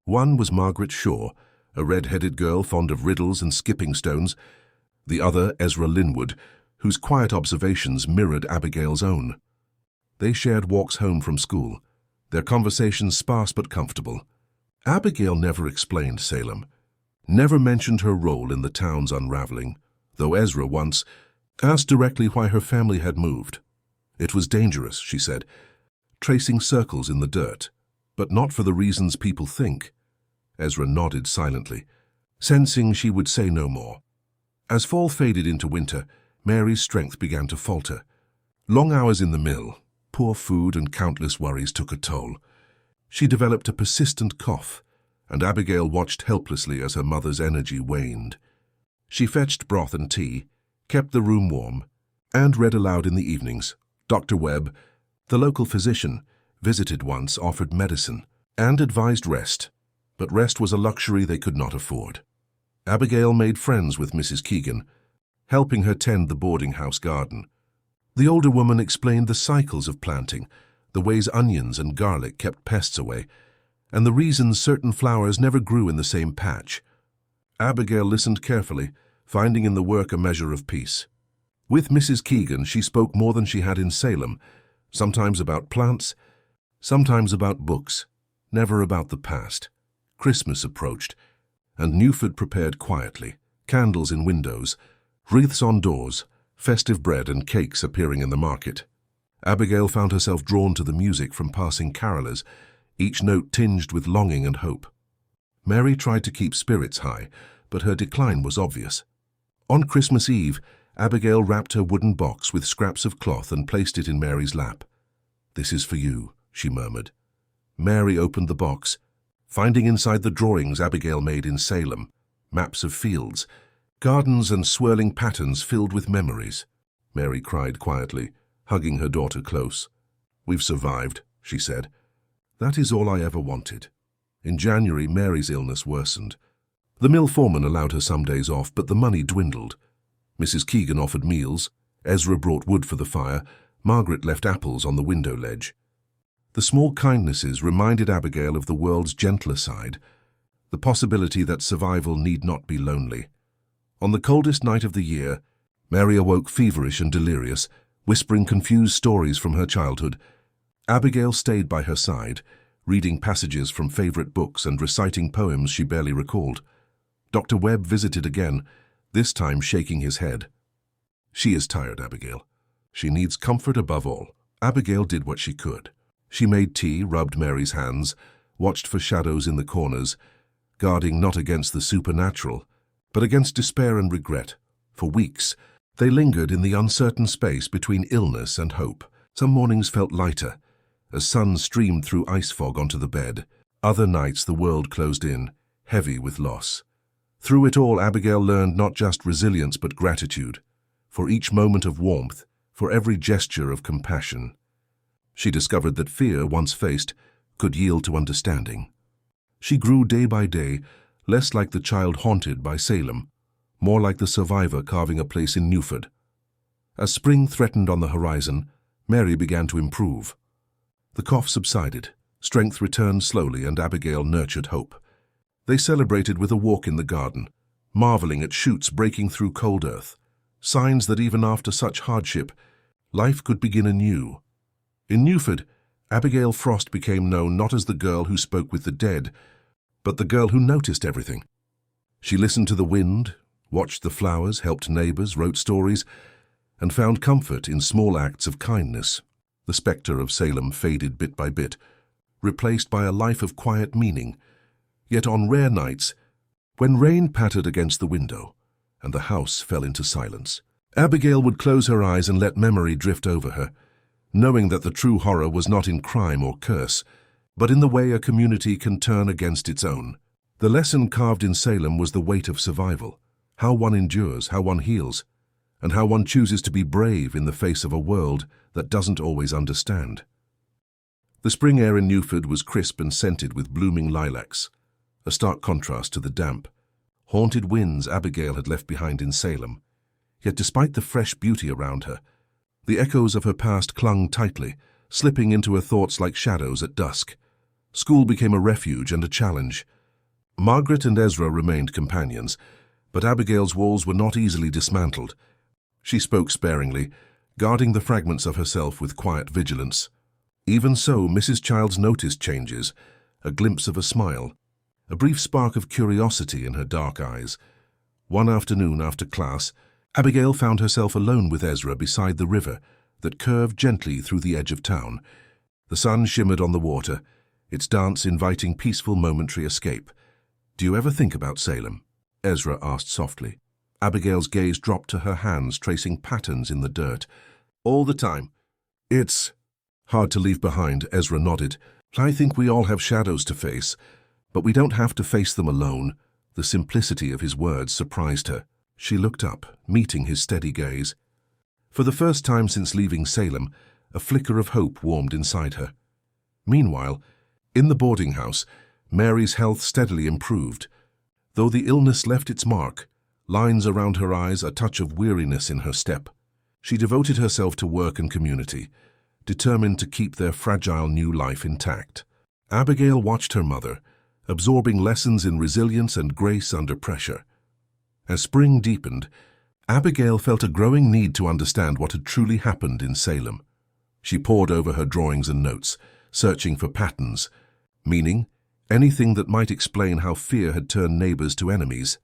One was Margaret Shaw, a red-headed girl fond of riddles and skipping stones. The other, Ezra Linwood, whose quiet observations mirrored Abigail's own. They shared walks home from school, their conversations sparse but comfortable. Abigail never explained Salem, never mentioned her role in the town's unraveling, though Ezra once asked directly why her family had moved. It was dangerous, she said, tracing circles in the dirt, but not for the reasons people think. Ezra nodded silently, sensing she would say no more. As fall faded into winter, Mary's strength began to falter. Long hours in the mill, poor food and countless worries took a toll. She developed a persistent cough, and Abigail watched helplessly as her mother's energy waned. She fetched broth and tea, kept the room warm, and read aloud in the evenings. Dr. Webb, the local physician, visited once, offered medicine, and advised rest, but rest was a luxury they could not afford. Abigail made friends with Mrs. Keegan, helping her tend the boarding house garden. The older woman explained the cycles of planting, the ways onions and garlic kept pests away, and the reasons certain flowers never grew in the same patch. Abigail listened carefully, finding in the work a measure of peace. With Mrs. Keegan, she spoke more than she had in Salem, sometimes about plants, sometimes about books, never about the past. Christmas approached, and Newford prepared quietly, candles in windows, wreaths on doors, festive bread and cakes appearing in the market. Abigail found herself drawn to the music from passing carolers, each note tinged with longing and hope. Mary tried to keep spirits high, but her decline was obvious. On Christmas Eve, Abigail wrapped her wooden box with scraps of cloth and placed it in Mary's lap. "This is for you," she murmured. Mary opened the box, finding inside the drawings Abigail made in Salem, maps of fields, gardens and swirling patterns filled with memories. Mary cried quietly, hugging her daughter close. "We've survived," she said. "That is all I ever wanted." In January, Mary's illness worsened. The mill foreman allowed her some days off, but the money dwindled. Mrs. Keegan offered meals, Ezra brought wood for the fire, Margaret left apples on the window ledge. The small kindnesses reminded Abigail of the world's gentler side, the possibility that survival need not be lonely. On the coldest night of the year, Mary awoke feverish and delirious, whispering confused stories from her childhood. Abigail stayed by her side, reading passages from favorite books and reciting poems she barely recalled. Dr. Webb visited again, this time shaking his head. "She is tired, Abigail. She needs comfort above all." Abigail did what she could. She made tea, rubbed Mary's hands, watched for shadows in the corners, guarding not against the supernatural, but against despair and regret. For weeks, they lingered in the uncertain space between illness and hope. Some mornings felt lighter, as sun streamed through ice fog onto the bed. Other nights the world closed in, heavy with loss. Through it all, Abigail learned not just resilience but gratitude, for each moment of warmth, for every gesture of compassion. She discovered that fear, once faced, could yield to understanding. She grew day by day, less like the child haunted by Salem, more like the survivor carving a place in Newford. As spring threatened on the horizon, Mary began to improve. The cough subsided, strength returned slowly, and Abigail nurtured hope. They celebrated with a walk in the garden, marveling at shoots breaking through cold earth, signs that even after such hardship, life could begin anew. In Newford, Abigail Frost became known not as the girl who spoke with the dead, but the girl who noticed everything. She listened to the wind, watched the flowers, helped neighbors, wrote stories, and found comfort in small acts of kindness. The specter of Salem faded bit by bit, replaced by a life of quiet meaning. Yet on rare nights, when rain pattered against the window and the house fell into silence, Abigail would close her eyes and let memory drift over her, knowing that the true horror was not in crime or curse, but in the way a community can turn against its own. The lesson carved in Salem was the weight of survival, how one endures, how one heals, and how one chooses to be brave in the face of a world that doesn't always understand. The spring air in Newford was crisp and scented with blooming lilacs, a stark contrast to the damp, haunted winds Abigail had left behind in Salem. Yet despite the fresh beauty around her, the echoes of her past clung tightly, slipping into her thoughts like shadows at dusk. School became a refuge and a challenge. Margaret and Ezra remained companions, but Abigail's walls were not easily dismantled. She spoke sparingly, guarding the fragments of herself with quiet vigilance. Even so, Mrs. Childs noticed changes, a glimpse of a smile, a brief spark of curiosity in her dark eyes. One afternoon after class, Abigail found herself alone with Ezra beside the river that curved gently through the edge of town. The sun shimmered on the water, its dance inviting peaceful momentary escape. "Do you ever think about Salem?" Ezra asked softly. Abigail's gaze dropped to her hands, tracing patterns in the dirt. "All the time. It's hard to leave behind," Ezra nodded. "I think we all have shadows to face, but we don't have to face them alone." The simplicity of his words surprised her. She looked up, meeting his steady gaze. For the first time since leaving Salem, a flicker of hope warmed inside her. Meanwhile, in the boarding house, Mary's health steadily improved. Though the illness left its mark, lines around her eyes, a touch of weariness in her step, she devoted herself to work and community, determined to keep their fragile new life intact. Abigail watched her mother, absorbing lessons in resilience and grace under pressure. As spring deepened, Abigail felt a growing need to understand what had truly happened in Salem. She pored over her drawings and notes, searching for patterns, meaning anything that might explain how fear had turned neighbors to enemies.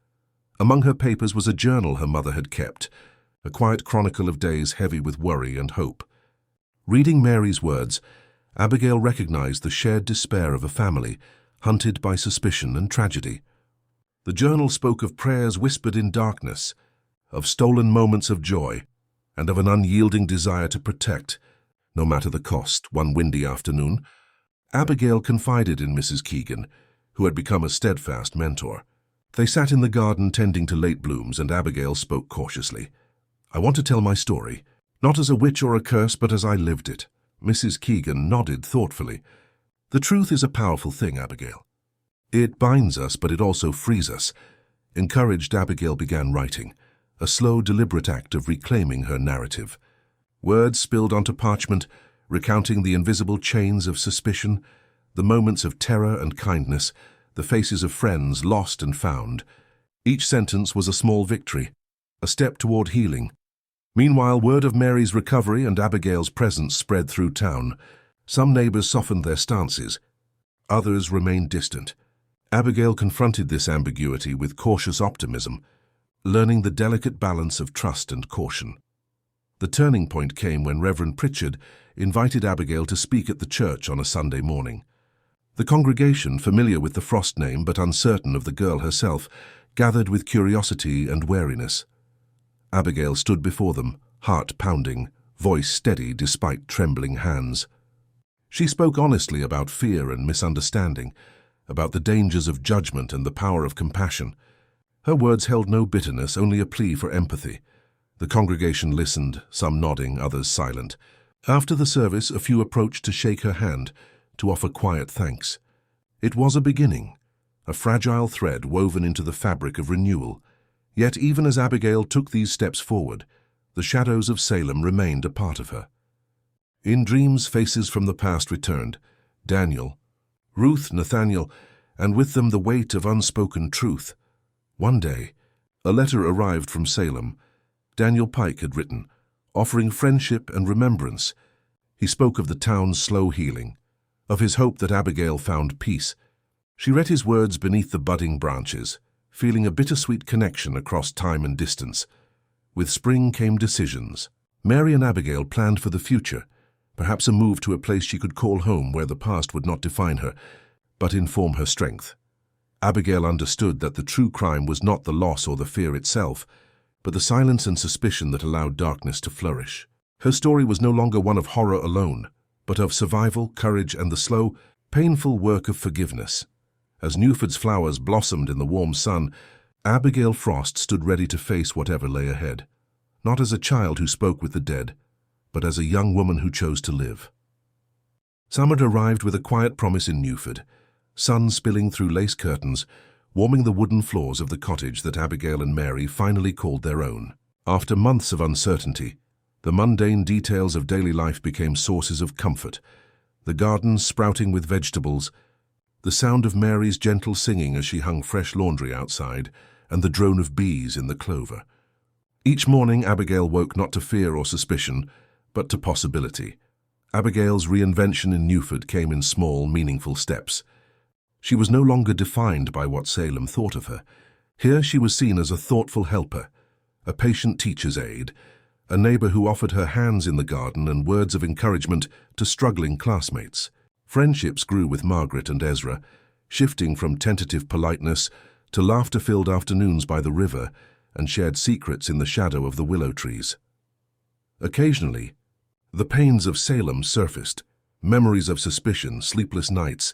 Among her papers was a journal her mother had kept, a quiet chronicle of days heavy with worry and hope. Reading Mary's words, Abigail recognized the shared despair of a family, hunted by suspicion and tragedy. The journal spoke of prayers whispered in darkness, of stolen moments of joy, and of an unyielding desire to protect, no matter the cost. One windy afternoon, Abigail confided in Mrs. Keegan, who had become a steadfast mentor. They sat in the garden tending to late blooms, and Abigail spoke cautiously. "I want to tell my story, not as a witch or a curse, but as I lived it." Mrs. Keegan nodded thoughtfully. "The truth is a powerful thing, Abigail. It binds us, but it also frees us." Encouraged, Abigail began writing, a slow, deliberate act of reclaiming her narrative. Words spilled onto parchment, recounting the invisible chains of suspicion, the moments of terror and kindness, the faces of friends lost and found. Each sentence was a small victory, a step toward healing. Meanwhile, word of Mary's recovery and Abigail's presence spread through town. Some neighbors softened their stances. Others remained distant. Abigail confronted this ambiguity with cautious optimism, learning the delicate balance of trust and caution. The turning point came when Reverend Pritchard invited Abigail to speak at the church on a Sunday morning. The congregation, familiar with the Frost name but uncertain of the girl herself, gathered with curiosity and wariness. Abigail stood before them, heart pounding, voice steady despite trembling hands. She spoke honestly about fear and misunderstanding, about the dangers of judgment and the power of compassion. Her words held no bitterness, only a plea for empathy. The congregation listened, some nodding, others silent. After the service, a few approached to shake her hand, to offer quiet thanks. It was a beginning, a fragile thread woven into the fabric of renewal. Yet even as Abigail took these steps forward, the shadows of Salem remained a part of her. In dreams, faces from the past returned: Daniel, Ruth, Nathaniel, and with them the weight of unspoken truth. One day, a letter arrived from Salem. Daniel Pike had written, offering friendship and remembrance. He spoke of the town's slow healing, of his hope that Abigail found peace. She read his words beneath the budding branches, feeling a bittersweet connection across time and distance. With spring came decisions. Mary and Abigail planned for the future, perhaps a move to a place she could call home where the past would not define her, but inform her strength. Abigail understood that the true crime was not the loss or the fear itself, but the silence and suspicion that allowed darkness to flourish. Her story was no longer one of horror alone, but of survival, courage, and the slow, painful work of forgiveness. As Newford's flowers blossomed in the warm sun, Abigail Frost stood ready to face whatever lay ahead, not as a child who spoke with the dead, but as a young woman who chose to live. Summer arrived with a quiet promise in Newford, sun spilling through lace curtains, warming the wooden floors of the cottage that Abigail and Mary finally called their own. After months of uncertainty, the mundane details of daily life became sources of comfort: the gardens sprouting with vegetables, the sound of Mary's gentle singing as she hung fresh laundry outside, and the drone of bees in the clover. Each morning, Abigail woke not to fear or suspicion, but to possibility. Abigail's reinvention in Newford came in small, meaningful steps. She was no longer defined by what Salem thought of her. Here she was seen as a thoughtful helper, a patient teacher's aide, a neighbor who offered her hands in the garden and words of encouragement to struggling classmates. Friendships grew with Margaret and Ezra, shifting from tentative politeness to laughter-filled afternoons by the river and shared secrets in the shadow of the willow trees. Occasionally, the pains of Salem surfaced, memories of suspicion, sleepless nights,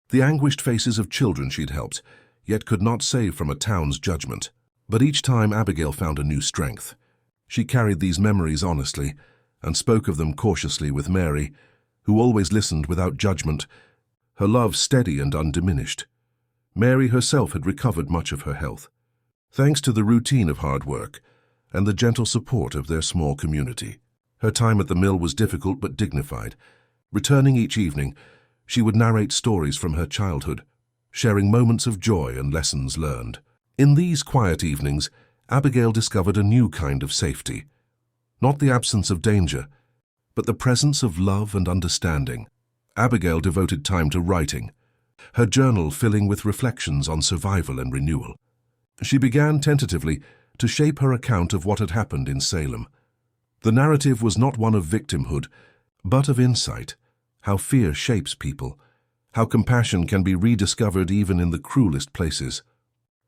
the anguished faces of children she'd helped, yet could not save from a town's judgment. But each time Abigail found a new strength. She carried these memories honestly and spoke of them cautiously with Mary, who always listened without judgment, her love steady and undiminished. Mary herself had recovered much of her health, thanks to the routine of hard work and the gentle support of their small community. Her time at the mill was difficult but dignified. Returning each evening, she would narrate stories from her childhood, sharing moments of joy and lessons learned. In these quiet evenings, Abigail discovered a new kind of safety. Not the absence of danger, but the presence of love and understanding. Abigail devoted time to writing, her journal filling with reflections on survival and renewal. She began tentatively to shape her account of what had happened in Salem. The narrative was not one of victimhood, but of insight, how fear shapes people, how compassion can be rediscovered even in the cruelest places.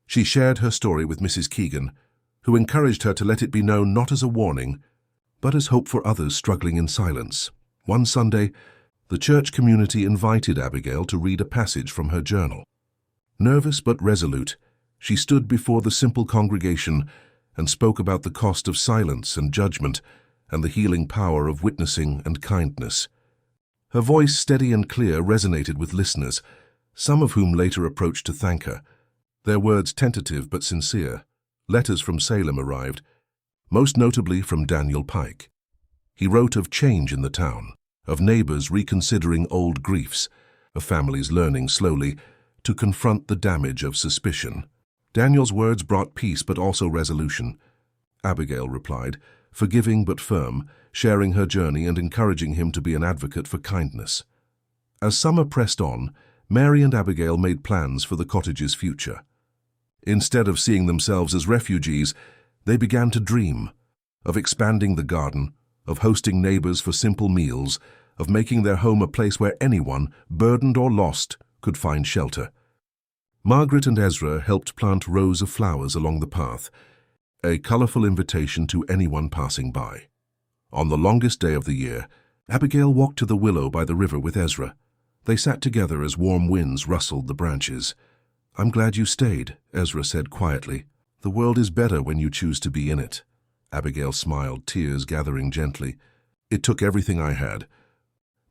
She shared her story with Mrs. Keegan, who encouraged her to let it be known not as a warning, but as hope for others struggling in silence. One Sunday, the church community invited Abigail to read a passage from her journal. Nervous but resolute, she stood before the simple congregation and spoke about the cost of silence and judgment and the healing power of witnessing and kindness. Her voice, steady and clear, resonated with listeners, some of whom later approached to thank her. Their words tentative but sincere. Letters from Salem arrived, most notably from Daniel Pike. He wrote of change in the town, of neighbors reconsidering old griefs, of families learning slowly to confront the damage of suspicion. Daniel's words brought peace but also resolution. Abigail replied, forgiving but firm, sharing her journey and encouraging him to be an advocate for kindness. As summer pressed on, Mary and Abigail made plans for the cottage's future. Instead of seeing themselves as refugees, they began to dream of expanding the garden, of hosting neighbors for simple meals, of making their home a place where anyone, burdened or lost, could find shelter. Margaret and Ezra helped plant rows of flowers along the path, a colorful invitation to anyone passing by. On the longest day of the year, Abigail walked to the willow by the river with Ezra. They sat together as warm winds rustled the branches. "I'm glad you stayed," Ezra said quietly. "The world is better when you choose to be in it." Abigail smiled, tears gathering gently. "It took everything I had.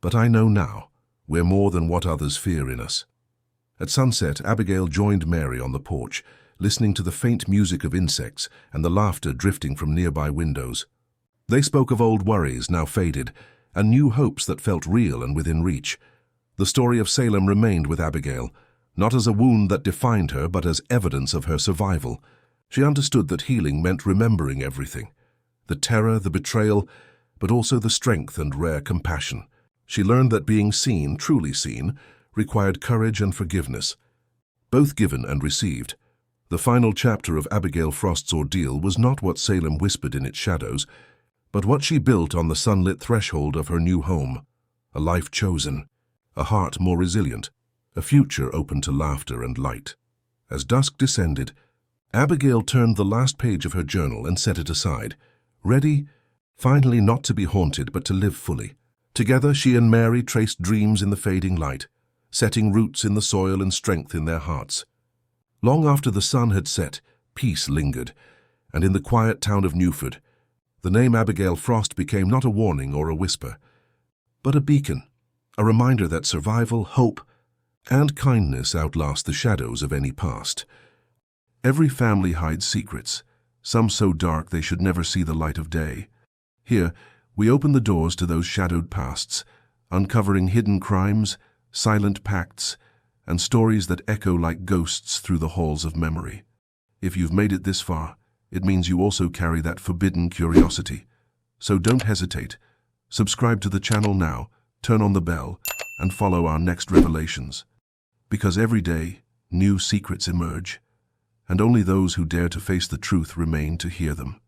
But I know now, we're more than what others fear in us." At sunset, Abigail joined Mary on the porch, listening to the faint music of insects and the laughter drifting from nearby windows. They spoke of old worries, now faded, and new hopes that felt real and within reach. The story of Salem remained with Abigail, not as a wound that defined her, but as evidence of her survival. She understood that healing meant remembering everything, the terror, the betrayal, but also the strength and rare compassion. She learned that being seen, truly seen, required courage and forgiveness, both given and received. The final chapter of Abigail Frost's ordeal was not what Salem whispered in its shadows, but what she built on the sunlit threshold of her new home. A life chosen, a heart more resilient, a future open to laughter and light. As dusk descended, Abigail turned the last page of her journal and set it aside, ready, finally not to be haunted but to live fully. Together she and Mary traced dreams in the fading light, setting roots in the soil and strength in their hearts. Long after the sun had set, peace lingered, and in the quiet town of Newford, the name Abigail Frost became not a warning or a whisper, but a beacon, a reminder that survival, hope, and kindness outlast the shadows of any past. Every family hides secrets, some so dark they should never see the light of day. Here, we open the doors to those shadowed pasts, uncovering hidden crimes, silent pacts, and stories that echo like ghosts through the halls of memory. If you've made it this far, it means you also carry that forbidden curiosity. So don't hesitate. Subscribe to the channel now, turn on the bell, and follow our next revelations. Because every day, new secrets emerge, and only those who dare to face the truth remain to hear them.